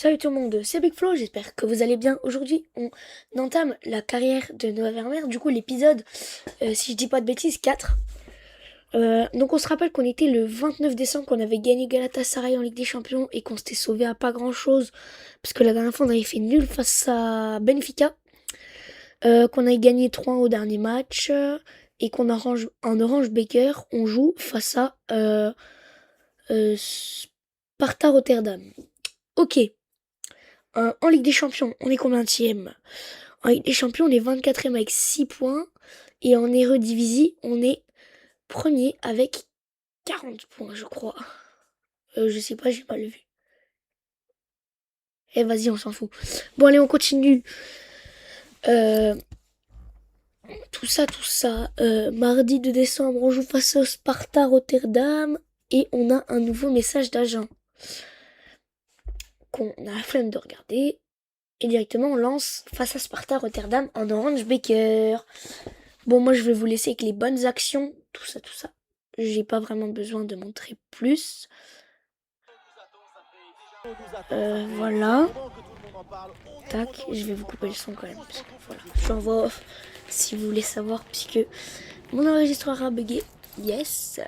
Salut tout le monde, c'est Big Flo, j'espère que vous allez bien. Aujourd'hui, on entame la carrière de Noah Vermeer, du coup l'épisode, si je dis pas de bêtises, 4. Donc on se rappelle qu'on était le 29 décembre, qu'on avait gagné Galatasaray en Ligue des Champions et qu'on s'était sauvé à pas grand chose, parce que la dernière fois on avait fait nul face à Benfica, qu'on avait gagné 3 au dernier match, et qu'on arrange en Orange Baker, on joue face à Sparta Rotterdam. Ok. En Ligue des Champions, on est combienième? En Ligue des Champions, on est 24e avec 6 points. Et en Eredivisie, on est premier avec 40 points, je crois. Je sais pas, j'ai mal vu. Eh, vas-y, on s'en fout. Bon, allez, on continue. Euh, tout ça. Mardi 2 décembre, on joue face au Sparta Rotterdam. Et on a un nouveau message d'agent qu'on a la flemme de regarder. Et directement, on lance face à Sparta Rotterdam en Orange Baker. Bon, moi, je vais vous laisser avec les bonnes actions, tout ça. J'ai pas vraiment besoin de montrer plus. Voilà. Tac, je vais vous couper le son quand même. Parce que, voilà, je suis en voix off si vous voulez savoir, puisque mon enregistreur a bugué. Yes.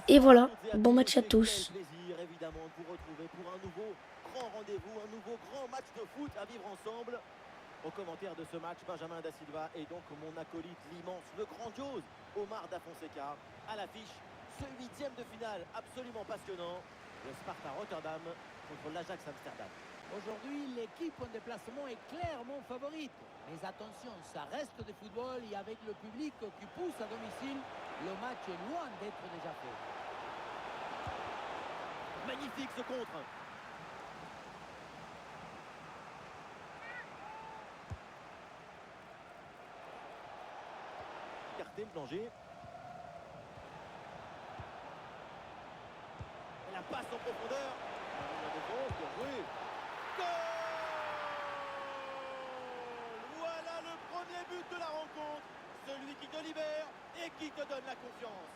Et voilà, bon match à tous. Évidemment de vous retrouver pour un nouveau grand rendez-vous, un nouveau grand match de foot à vivre ensemble. Au commentaire de ce match, Benjamin Da Silva et donc mon acolyte, l'immense, le grandiose Omar Da Fonseca. À l'affiche, ce huitième de finale absolument passionnant, le Sparta Rotterdam contre l'Ajax Amsterdam. Aujourd'hui, l'équipe en déplacement est clairement favorite. Mais attention, ça reste du football et avec le public qui pousse à domicile, le match est loin d'être déjà fait. Magnifique ce contre. Écarté, plongé. Et la passe en profondeur. La défense, bien joué. Goal! Voilà le premier but de la rencontre. Celui qui te libère et qui te donne la confiance.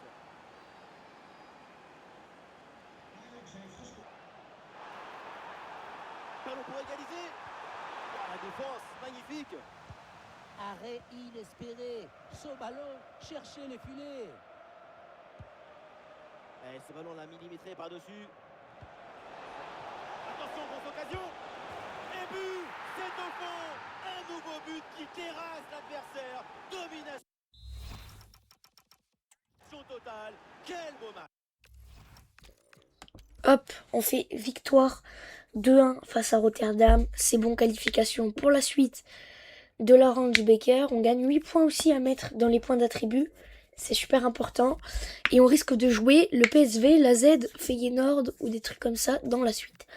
Ballon pour égaliser. Oh, la défense, magnifique. Arrêt inespéré. Ce ballon cherchait les filets. Et ce ballon l'a millimétré par-dessus. Attention, grosse occasion. Et but, c'est au fond. Un nouveau but qui terrasse l'adversaire. Domination totale. Quel beau match. Hop, on fait victoire 2-1 face à Rotterdam. C'est bon, qualification pour la suite de l'Orange Baker. On gagne 8 points aussi à mettre dans les points d'attribut. C'est super important. Et on risque de jouer le PSV, la Z, Feyenoord ou des trucs comme ça dans la suite.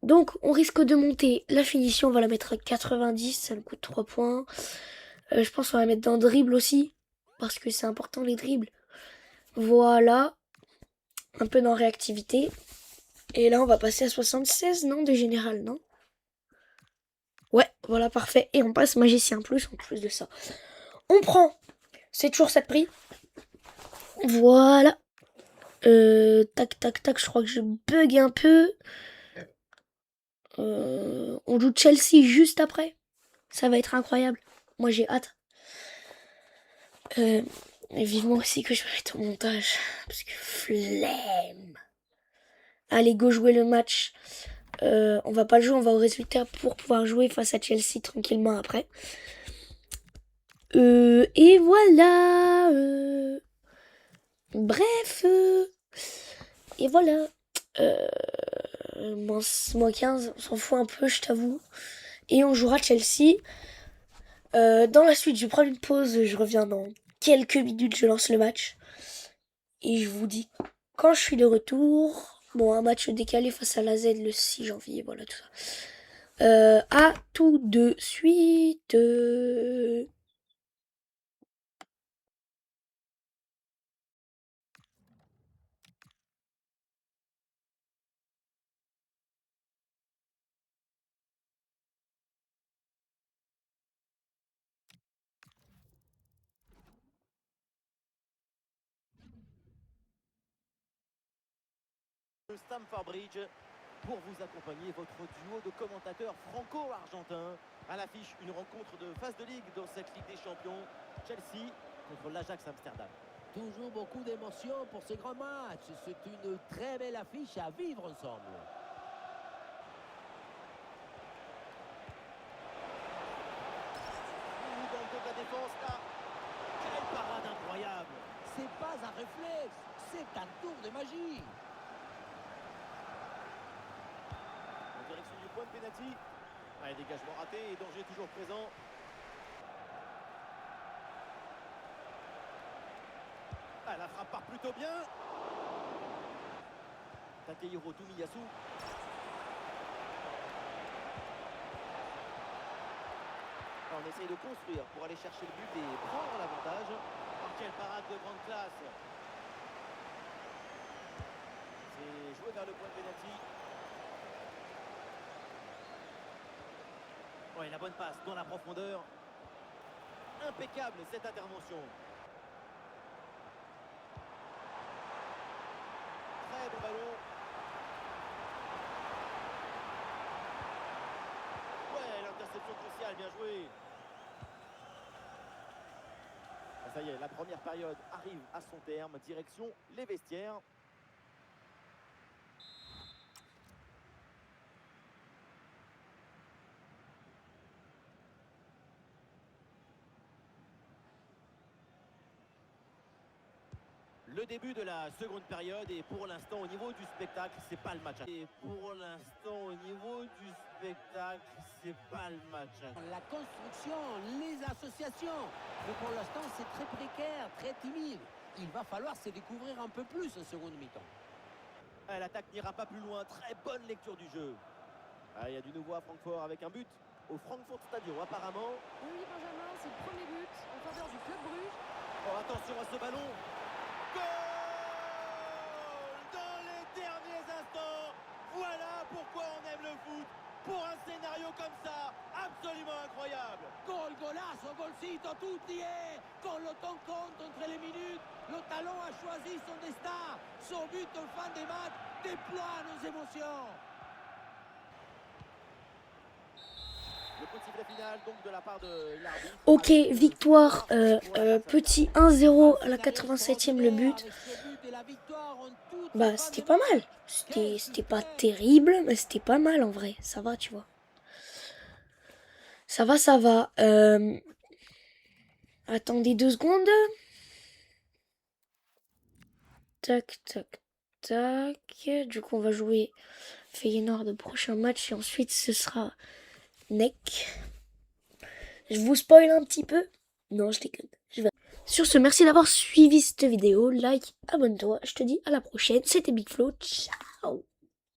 Donc on risque de monter la finition, on va la mettre à 90, ça nous coûte 3 points. Je pense qu'on va la mettre dans dribble aussi, parce que c'est important les dribbles. Voilà, un peu dans réactivité. Et là on va passer à 76, non, de général, non? Ouais, voilà, parfait. Et on passe magicien plus en plus de ça. On prend, c'est toujours ça de prix. Voilà. Tac, je crois que je bug un peu. On joue Chelsea juste après. Ça va être incroyable. Moi j'ai hâte. Et vivement aussi que je me mette au montage. Parce que flemme. Allez, go jouer le match. On va pas le jouer, on va au résultat pour pouvoir jouer face à Chelsea tranquillement après. Et voilà. Bref. Et voilà. Moins 15, on s'en fout un peu, je t'avoue. Et on jouera Chelsea. Dans la suite, je vais prendre une pause. Je reviens dans quelques minutes. Je lance le match. Et je vous dis quand je suis de retour. Bon, un match décalé face à la Z le 6 janvier. Voilà tout ça. À tout de suite. Le Stamford Bridge. pour vous accompagner votre duo de commentateurs franco-argentins. À l'affiche, une rencontre de phase de ligue dans cette Ligue des Champions. Chelsea contre l'Ajax Amsterdam. Toujours beaucoup d'émotions pour ces grands matchs. C'est une très belle affiche à vivre ensemble. Dans le dos de la défense, là. Quelle parade incroyable! C'est pas un réflexe, c'est un tour de magie. En direction du point de pénalty. Allez, dégagement raté et danger toujours présent. Ah, la frappe part plutôt bien. Takehiro Tomiyasu. On essaye de construire pour aller chercher le but et prendre l'avantage. Oh, quelle parade de grande classe! C'est joué vers le point de pénalty. Ouais, la bonne passe dans la profondeur. Impeccable cette intervention. Très bon ballon. Ouais, l'interception cruciale, bien joué. Ça y est, la première période arrive à son terme. Direction les vestiaires. Le début de la seconde période et pour l'instant au niveau du spectacle, c'est pas le match. Et pour l'instant au niveau du spectacle, c'est pas le match. La construction, les associations. Mais pour l'instant, c'est très précaire, très timide. Il va falloir se découvrir un peu plus en seconde mi-temps. L'attaque n'ira pas plus loin. Très bonne lecture du jeu. Il y a du nouveau à Francfort avec un but au Frankfurt Stadium apparemment. Oui, Benjamin, c'est le premier but en faveur du club Bruges. Oh, attention à ce ballon. Goal! Dans les derniers instants. Voilà pourquoi on aime le foot. Pour un scénario comme ça, absolument incroyable. Gol, golazo, golcito, tutti est. Quand le temps compte entre les minutes, le talon a choisi son destin. Son but en fin de match déploie nos émotions. Le coup de sifflet final donc de la part de l'arbitre. Ok, victoire, petit 1-0 à la 87e le but. Bah c'était pas mal. C'était pas terrible, mais c'était pas mal en vrai. Ça va, tu vois. Ça va, ça va. Attendez 2 secondes. Tac, tac, tac. Du coup, on va jouer Feyenoord le prochain match et ensuite ce sera Neck. Je vous spoil un petit peu. Non, je déconne. Sur ce, merci d'avoir suivi cette vidéo. Like, abonne-toi. Je te dis à la prochaine. C'était Big Flo. Ciao.